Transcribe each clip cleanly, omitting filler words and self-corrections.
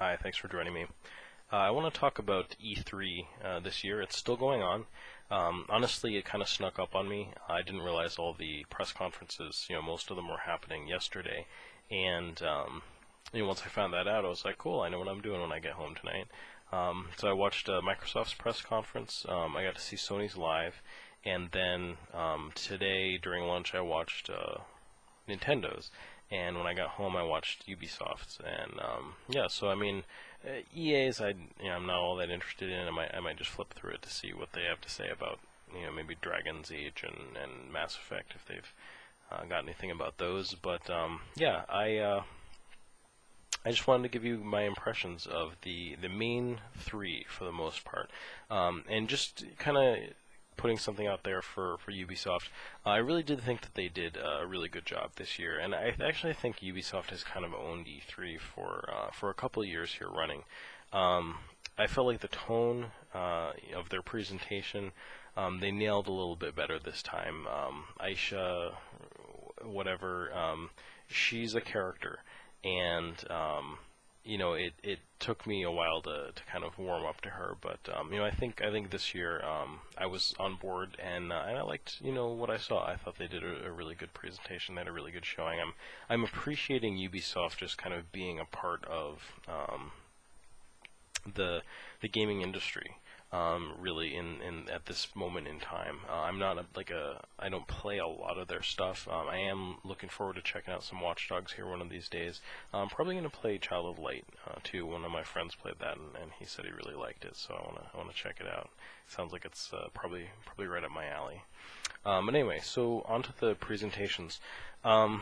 Hi, thanks for joining me. I want to talk about E3 this year. It's still going on. Honestly, it kind of snuck up on me. I didn't realize all the press conferences, most of them were happening yesterday. And, once I found that out, I was like, cool, I know what I'm doing when I get home tonight. So I watched Microsoft's press conference. I got to see Sony's live. And then today, during lunch, I watched Nintendo's. And when I got home, I watched Ubisoft's, and so I mean, EA's I'm not all that interested in. I might just flip through it to see what they have to say about maybe Dragon's Age and Mass Effect if they've got anything about those. But I just wanted to give you my impressions of the main three for the most part, and just kind of putting something out there for Ubisoft. I really did think that they did a really good job this year, and I actually think Ubisoft has kind of owned E3 for a couple of years here running. I felt like the tone of their presentation, they nailed a little bit better this time. Aisha, whatever, she's a character, and it took me a while to kind of warm up to her, but I think this year I was on board, and I liked what I saw. I thought they did a really good presentation. They had a really good showing. I'm appreciating Ubisoft just kind of being a part of the gaming industry. Really in at this moment in time. I'm not I don't play a lot of their stuff. I am looking forward to checking out some Watch Dogs here one of these days. I'm probably going to play Child of Light too. One of my friends played that, and he said he really liked it, so I wanna check it out. Sounds like it's probably right up my alley. But anyway, so onto the presentations. I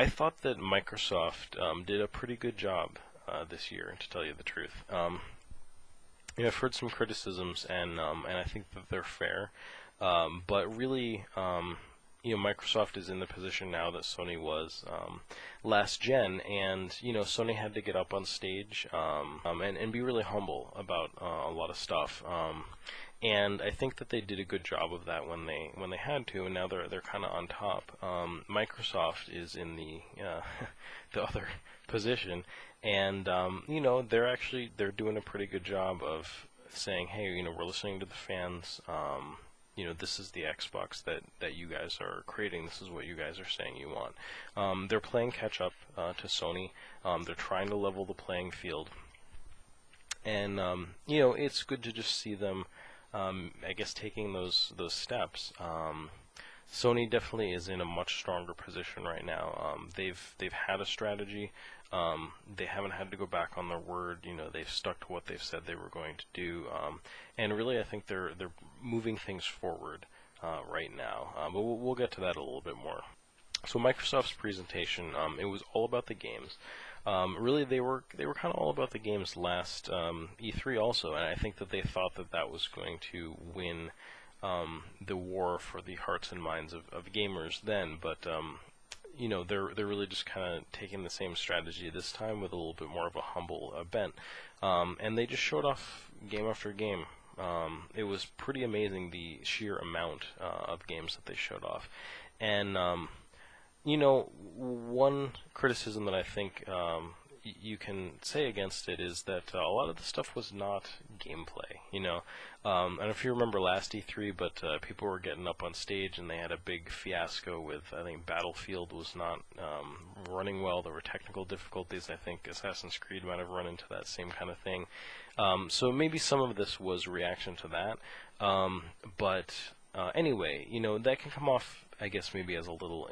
thought that Microsoft did a pretty good job this year, to tell you the truth. I've heard some criticisms, and I think that they're fair. But really, Microsoft is in the position now that Sony was last gen, and Sony had to get up on stage and be really humble about a lot of stuff. And I think that they did a good job of that when they had to, and now they're kind of on top. Microsoft is in the the other position, and they're doing a pretty good job of saying, hey, we're listening to the fans. This is the Xbox that you guys are creating. This is what you guys are saying you want. They're playing catch up to Sony. They're trying to level the playing field, and it's good to just see them. I guess taking those steps. Sony definitely is in a much stronger position right now. They've had a strategy. They haven't had to go back on their word. They've stuck to what they've said they were going to do. And really, I think they're moving things forward right now. But we'll get to that a little bit more. So Microsoft's presentation, it was all about the games. Really, they were kind of all about the games last E3 also, and I think that they thought that was going to win the war for the hearts and minds of gamers then. But they're really just kind of taking the same strategy this time with a little bit more of a humble bent, and they just showed off game after game. It was pretty amazing, the sheer amount of games that they showed off, and one criticism that I think you can say against it is that a lot of the stuff was not gameplay. I don't know if you remember last E3, but people were getting up on stage and they had a big fiasco with, I think, Battlefield was not running well. There were technical difficulties. I think Assassin's Creed might have run into that same kind of thing. So maybe some of this was reaction to that. But anyway, that can come off, I guess, maybe as a little,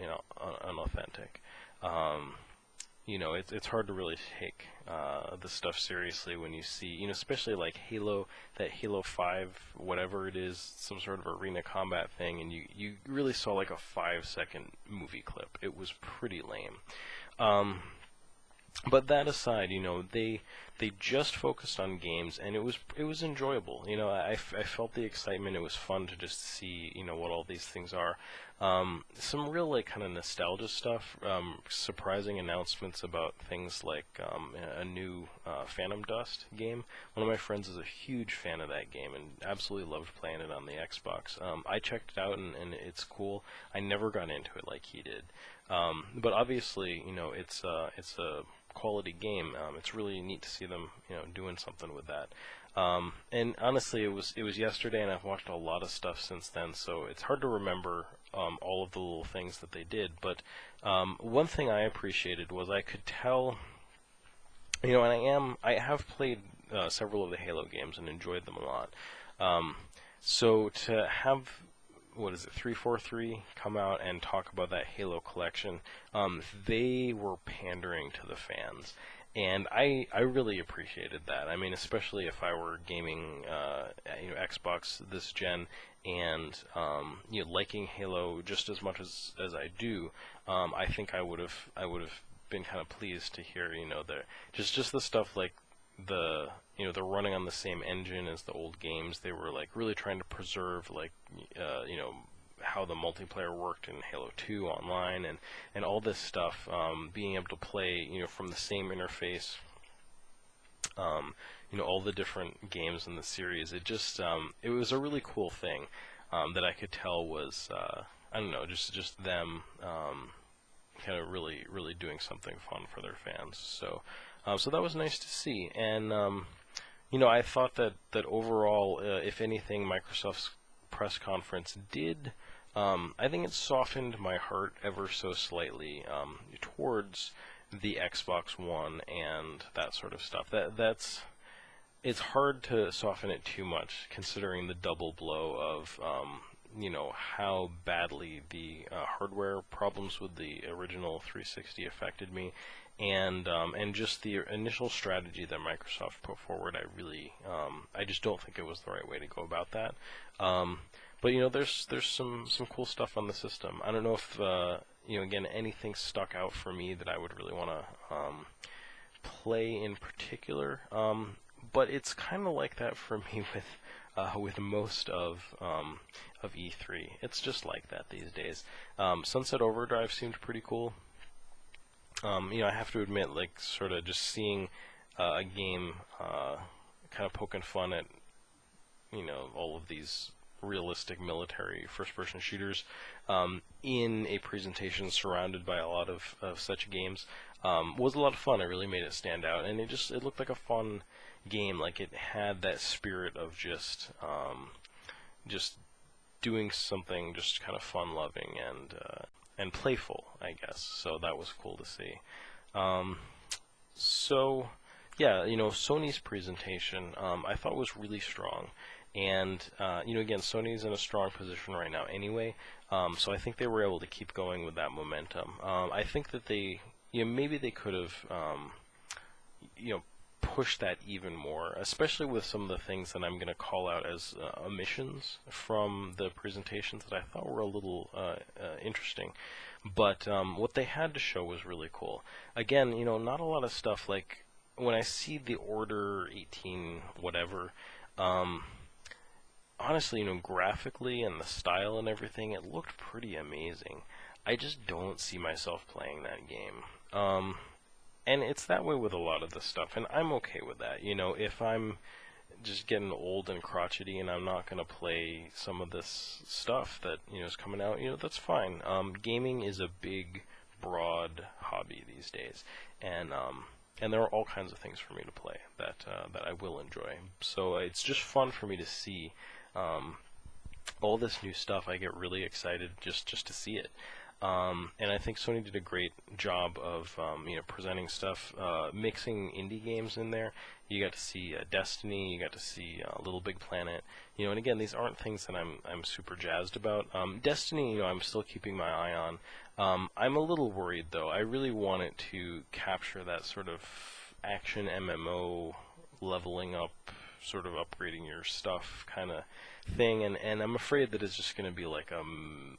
unauthentic. It's hard to really take this stuff seriously when you see, especially like Halo, that Halo 5, whatever it is, some sort of arena combat thing, and you really saw like a 5-second movie clip. It was pretty lame. But that aside, they just focused on games, and it was enjoyable. I felt the excitement. It was fun to just see, what all these things are. Some real like kind of nostalgia stuff. Surprising announcements about things like a new Phantom Dust game. One of my friends is a huge fan of that game and absolutely loved playing it on the Xbox. I checked it out and it's cool. I never got into it like he did. But obviously, it's a quality game. It's really neat to see them, doing something with that. And honestly, it was yesterday, and I've watched a lot of stuff since then, so it's hard to remember all of the little things that they did. But one thing I appreciated was I could tell, and I have played several of the Halo games and enjoyed them a lot. So to have, what is it, 343 come out and talk about that Halo collection, they were pandering to the fans. And I really appreciated that. I mean, especially if I were gaming, Xbox this gen and liking Halo just as much as I do. I think I would have been kind of pleased to hear the just the stuff like they're running on the same engine as the old games. They were like really trying to preserve how the multiplayer worked in Halo 2 online and all this stuff, being able to play from the same interface, all the different games in the series. It was a really cool thing that I could tell was I don't know, just them kind of really doing something fun for their fans. So that was nice to see. And I thought that overall, if anything, Microsoft's press conference did. I think it softened my heart ever so slightly towards the Xbox One and that sort of stuff. It's hard to soften it too much, considering the double blow of how badly the hardware problems with the original 360 affected me, and just the initial strategy that Microsoft put forward. I just don't think it was the right way to go about that. But there's some cool stuff on the system. I don't know if again, anything stuck out for me that I would really want to play in particular. But it's kind of like that for me with most of E3. It's just like that these days. Sunset Overdrive seemed pretty cool. I have to admit, like, sort of just seeing a game kind of poking fun at all of these realistic military first-person shooters in a presentation surrounded by a lot of such games was a lot of fun. It really made it stand out, and it looked like a fun game. Like, it had that spirit of just doing something just kind of fun-loving and playful, I guess. So that was cool to see. So yeah, Sony's presentation I thought was really strong. And, again, Sony's in a strong position right now anyway, so I think they were able to keep going with that momentum. I think that maybe they could have, pushed that even more, especially with some of the things that I'm going to call out as omissions from the presentations that I thought were a little interesting. But what they had to show was really cool. Again, not a lot of stuff. Like, when I see the Order 18 whatever, honestly, graphically and the style and everything, it looked pretty amazing. I just don't see myself playing that game. And it's that way with a lot of this stuff, and I'm okay with that. If I'm just getting old and crotchety and I'm not going to play some of this stuff that, is coming out, that's fine. Gaming is a big, broad hobby these days, and there are all kinds of things for me to play that I will enjoy. So it's just fun for me to see all this new stuff. I get really excited just to see it. And I think Sony did a great job of presenting stuff, mixing indie games in there. You got to see Destiny, you got to see Little Big Planet, and again, these aren't things that I'm super jazzed about. Destiny, I'm still keeping my eye on. I'm a little worried though. I really want it to capture that sort of action MMO, leveling up, sort of upgrading your stuff kind of thing, and I'm afraid that it's just going to be like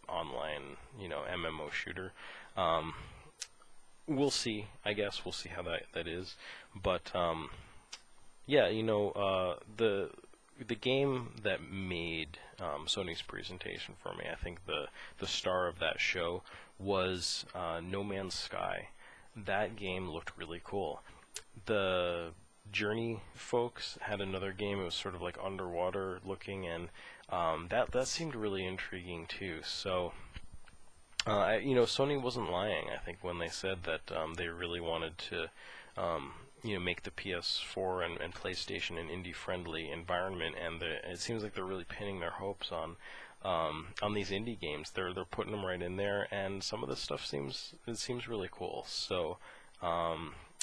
online, MMO shooter. We'll see. I guess we'll see how that is. But yeah, the the game that made Sony's presentation for me, I think the star of that show was No Man's Sky. That game looked really cool. The Journey folks had another game. It was sort of like underwater looking, and that seemed really intriguing too. So, Sony wasn't lying, I think, when they said that they really wanted to, make the PS4 and PlayStation an indie-friendly environment, and it seems like they're really pinning their hopes on these indie games. They're putting them right in there, and some of this stuff seems really cool. So.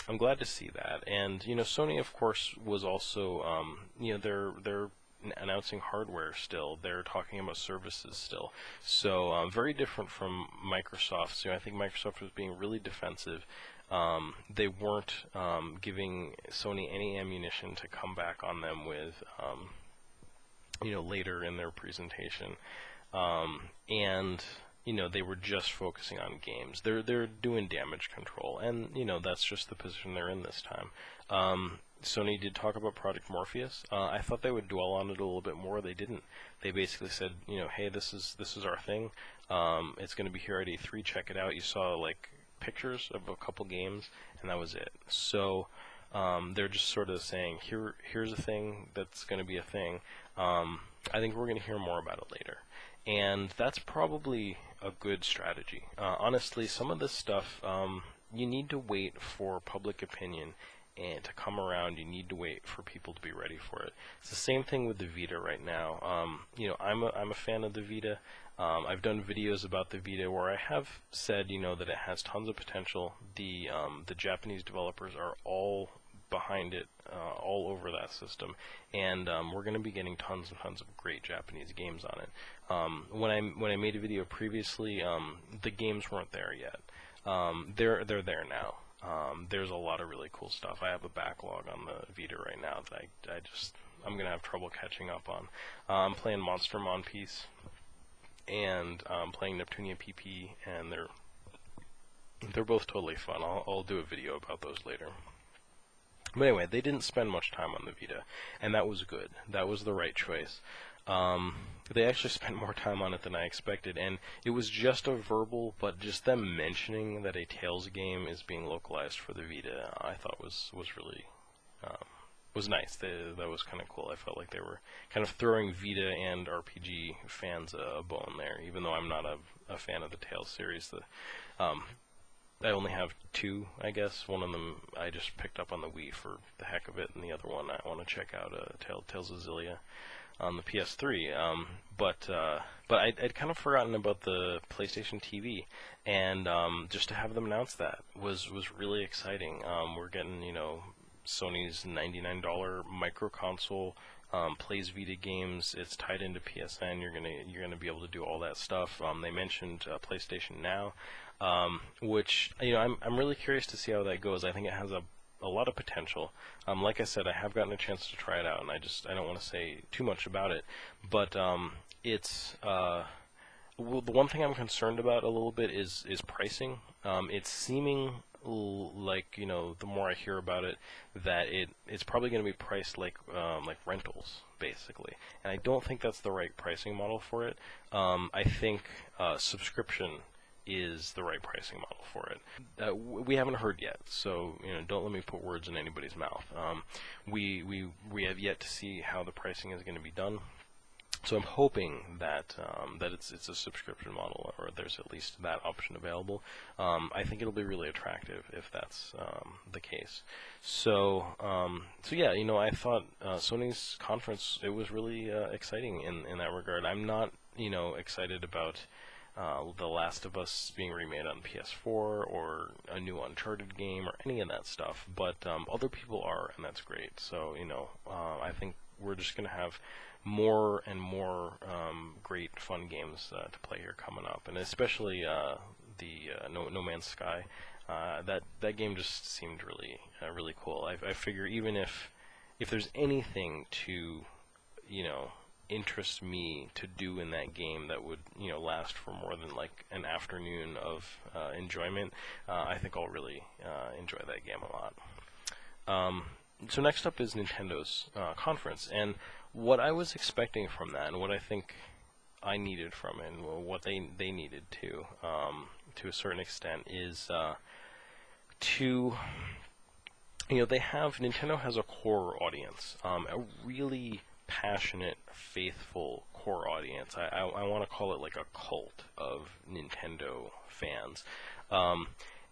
I'm glad to see that, and Sony, of course, was also, they're announcing hardware still. They're talking about services still. So very different from Microsoft. So I think Microsoft was being really defensive. They weren't giving Sony any ammunition to come back on them with, later in their presentation, and. They were just focusing on games. They're doing damage control, and that's just the position they're in this time. Sony did talk about Project Morpheus. I thought they would dwell on it a little bit more. They didn't. They basically said, hey, this is our thing. It's going to be here at E3. Check it out. You saw like pictures of a couple games, and that was it. So they're just sort of saying, here's a thing that's going to be a thing. I think we're going to hear more about it later. And that's probably a good strategy. Honestly, some of this stuff, you need to wait for public opinion and to come around. You need to wait for people to be ready for it. It's the same thing with the Vita right now. I'm a fan of the Vita. I've done videos about the Vita where I have said, that it has tons of potential. The Japanese developers are all behind it, all over that system, and we're going to be getting tons and tons of great Japanese games on it. When I made a video previously, the games weren't there yet. They're there now. There's a lot of really cool stuff. I have a backlog on the Vita right now that I'm going to have trouble catching up on. I'm playing Monster Monpiece and playing Neptunia PP, and they're both totally fun. I'll do a video about those later. But anyway, they didn't spend much time on the Vita, and that was good. That was the right choice. They actually spent more time on it than I expected, and it was just a verbal, but just them mentioning that a Tales game is being localized for the Vita, I thought was really was nice. That was kind of cool. I felt like they were kind of throwing Vita and RPG fans a bone there, even though I'm not a fan of the Tales series. I only have two, I guess. One of them I just picked up on the Wii for the heck of it, and the other one I want to check out, Tales of Xillia, on the PS3. But I'd kind of forgotten about the PlayStation TV, and just to have them announce that was really exciting. We're getting Sony's $99 micro console. Plays Vita games. It's tied into PSN. You're gonna be able to do all that stuff. They mentioned PlayStation Now, which I'm really curious to see how that goes. I think it has a lot of potential. Like I said, I have gotten a chance to try it out, and I don't want to say too much about it. But it's well, the one thing I'm concerned about a little bit is pricing. It's seeming like the more I hear about it, that it's probably going to be priced like rentals basically, and I don't think that's the right pricing model for it. I think subscription is the right pricing model for it. We haven't heard yet, so don't let me put words in anybody's mouth. We have yet to see how the pricing is going to be done. So I'm hoping that it's a subscription model, or there's at least that option available. I think it'll be really attractive if that's the case. So yeah, I thought Sony's conference, it was really exciting in that regard. I'm not excited about The Last of Us being remade on PS4 or a new Uncharted game or any of that stuff, but other people are, and that's great. So I think we're just gonna have more and more great fun games to play here coming up, and especially the No Man's Sky. That game just seemed really cool. I figure even if there's anything to interest me to do in that game that would last for more than like an afternoon of enjoyment, I think I'll really enjoy that game a lot. So next up is Nintendo's conference, and what I was expecting from that, and what I think I needed from it, and what they needed to a certain extent, is to Nintendo has a core audience, a really passionate, faithful core audience. I want to call it like a cult of Nintendo fans.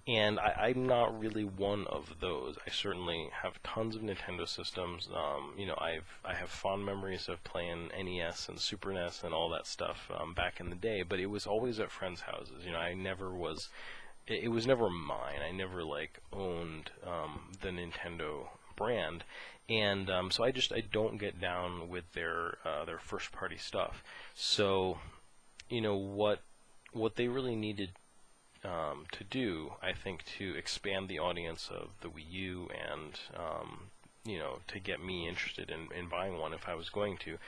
And I'm not really one of those. I certainly have tons of Nintendo systems. I have fond memories of playing NES and Super NES and all that stuff back in the day. But it was always at friends' houses. I never was. It was never mine. I never owned the Nintendo brand, and so I don't get down with their first party stuff. So, what they really needed to do, I think, to expand the audience of the Wii U, and to get me interested in buying one if I was going to.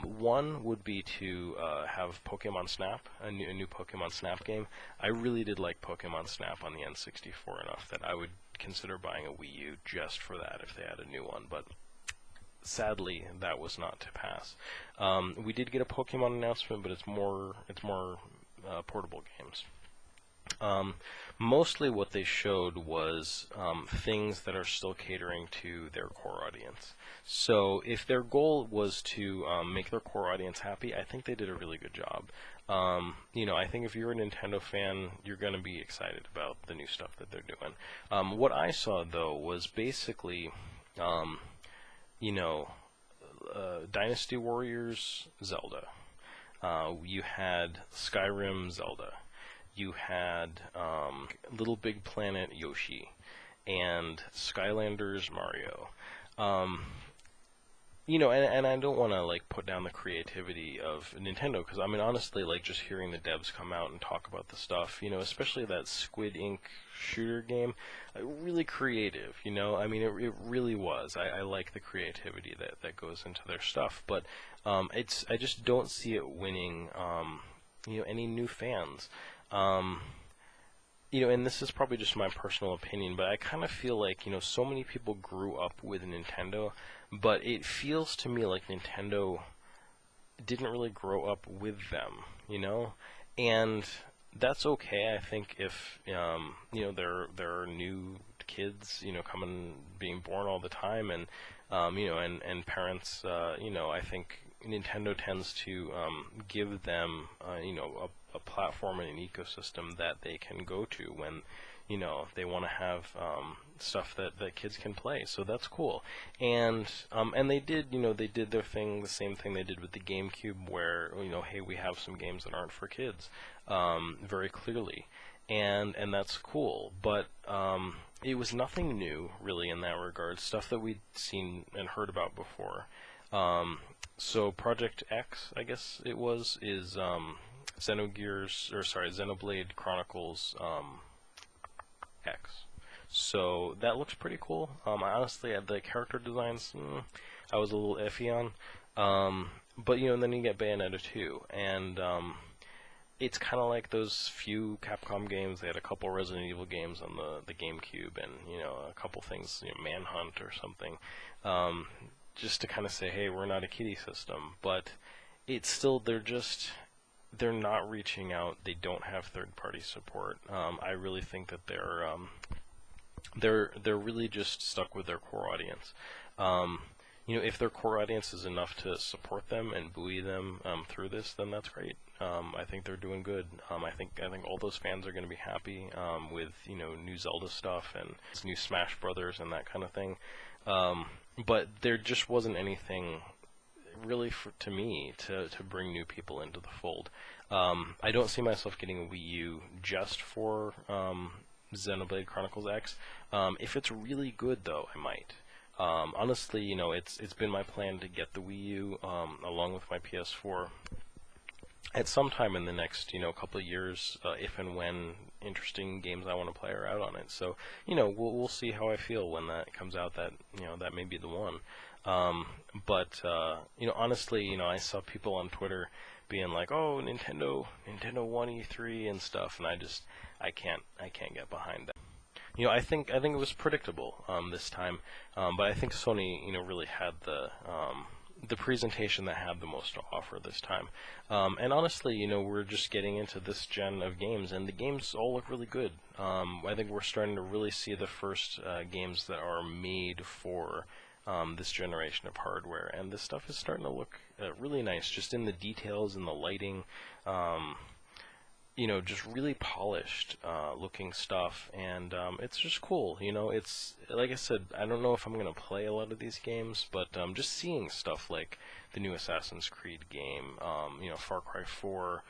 One would be to have Pokemon Snap, a new Pokemon Snap game. I really did like Pokemon Snap on the N64 enough that I would consider buying a Wii U just for that if they had a new one, but sadly that was not to pass. We did get a Pokemon announcement, but it's more portable games. Mostly what they showed was things that are still catering to their core audience. So if their goal was to make their core audience happy, I think they did a really good job. I think if you're a Nintendo fan, you're going to be excited about the new stuff that they're doing. What I saw, though, was basically, Dynasty Warriors Zelda. You had Skyrim Zelda. You had Little Big Planet Yoshi, and Skylanders Mario. And I don't want to put down the creativity of Nintendo, because honestly, just hearing the devs come out and talk about the stuff, especially that Squid Ink shooter game, really creative. It really was. I like the creativity that goes into their stuff, but I just don't see it winning any new fans. And this is probably just my personal opinion, but I kind of feel like, so many people grew up with Nintendo, but it feels to me like Nintendo didn't really grow up with them, and that's okay. I think if, there are new kids, being born all the time, and, and parents, I think Nintendo tends to give them, a platform and an ecosystem that they can go to when, they want to have stuff that kids can play. So that's cool. And they did, they did their thing, the same thing they did with the GameCube, where, hey, we have some games that aren't for kids, very clearly. And that's cool. But it was nothing new, really, in that regard. Stuff that we'd seen and heard about before. So Project X, I guess it was, is Xenoblade Chronicles X. So that looks pretty cool. Honestly, the character designs, I was a little iffy on. But then you get Bayonetta 2, and it's kind of like those few Capcom games. They had a couple Resident Evil games on the GameCube, and a couple things, Manhunt or something, just to kind of say, hey, we're not a kiddie system. But it's still, they're not reaching out. They don't have third-party support. I really think that they're really just stuck with their core audience. If their core audience is enough to support them and buoy them through this, then that's great. I think they're doing good. I think all those fans are going to be happy with new Zelda stuff and new Smash Brothers and that kind of thing. But there just wasn't anything really to me to bring new people into the fold. I don't see myself getting a Wii U just for Xenoblade Chronicles X. If it's really good, though, I might. Honestly, it's been my plan to get the Wii U along with my PS4 at some time in the next couple of years, if and when interesting games I want to play are out on it. So we'll see how I feel when that comes out. That that may be the one. But honestly, I saw people on Twitter being like, "Oh, Nintendo won E3 and stuff," and I can't get behind that. I think it was predictable this time, but I think Sony really had the the presentation that had the most to offer this time. And honestly, we're just getting into this gen of games, and the games all look really good. I think we're starting to really see the first games that are made for this generation of hardware, and this stuff is starting to look really nice, just in the details and the lighting. Just really polished looking stuff, and it's just cool. It's like I said, I don't know if I'm gonna play a lot of these games, but just seeing stuff like the new Assassin's Creed game, Far Cry 4,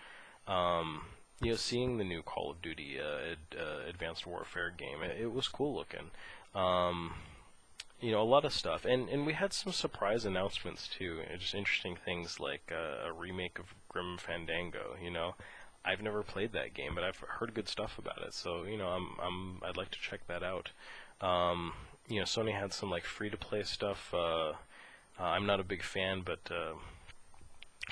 seeing the new Call of Duty Advanced Warfare game, it was cool looking. A lot of stuff, and we had some surprise announcements too. Just interesting things like a remake of Grim Fandango. I've never played that game, but I've heard good stuff about it. So I'd like to check that out. Sony had some like free-to-play stuff. I'm not a big fan, but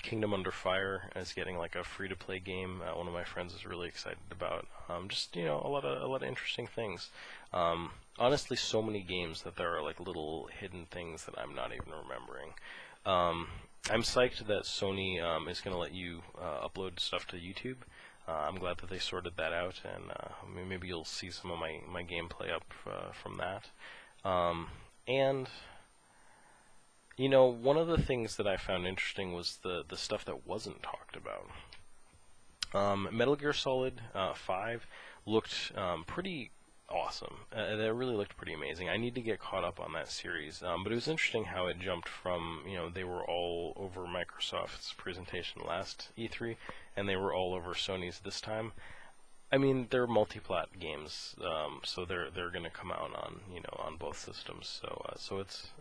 Kingdom Under Fire is getting like a free-to-play game. One of my friends is really excited about. Just a lot of interesting things. Honestly, so many games that there are like little hidden things that I'm not even remembering. I'm psyched that Sony is going to let you upload stuff to YouTube. I'm glad that they sorted that out, and maybe you'll see some of my gameplay up from that. And one of the things that I found interesting was the stuff that wasn't talked about. Metal Gear Solid 5 looked pretty awesome. That really looked pretty amazing. I need to get caught up on that series, but it was interesting how it jumped from, they were all over Microsoft's presentation last E3, and they were all over Sony's this time. I mean, they're multi-plat games, so they're going to come out on both systems. So it's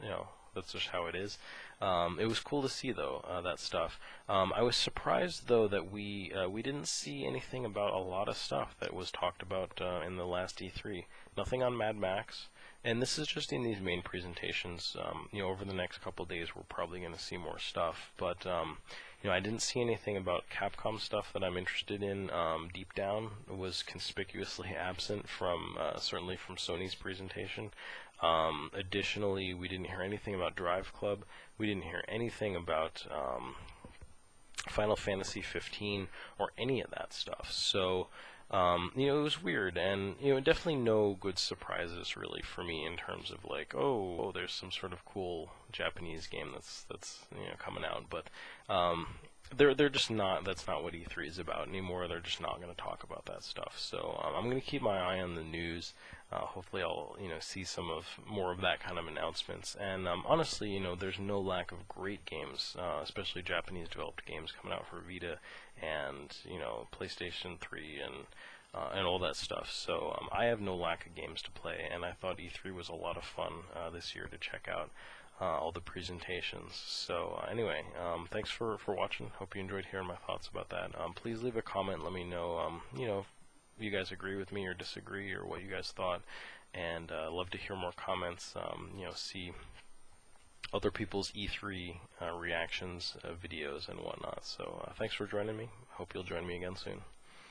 that's just how it is. It was cool to see though that stuff. I was surprised though that we didn't see anything about a lot of stuff that was talked about in the last E3. Nothing on Mad Max, and this is just in these main presentations. Over the next couple of days, we're probably going to see more stuff, but I didn't see anything about Capcom stuff that I'm interested in. Deep Down was conspicuously absent from certainly from Sony's presentation. Additionally, we didn't hear anything about Drive Club. We didn't hear anything about Final Fantasy 15 or any of that stuff. So, it was weird, and definitely no good surprises really for me in terms of like, oh, there's some sort of cool Japanese game that's coming out, but they're just not. That's not what E3 is about anymore. They're just not going to talk about that stuff. So I'm going to keep my eye on the news. Hopefully, I'll see some more of that kind of announcements. And honestly, there's no lack of great games, especially Japanese developed games coming out for Vita and PlayStation 3 and all that stuff. So I have no lack of games to play, and I thought E3 was a lot of fun this year to check out all the presentations. So anyway, thanks for watching. Hope you enjoyed hearing my thoughts about that. Please leave a comment. Let me know if you guys agree with me or disagree, or what you guys thought, and love to hear more comments. See other people's E3 reactions, videos, and whatnot. So thanks for joining me. Hope you'll join me again soon.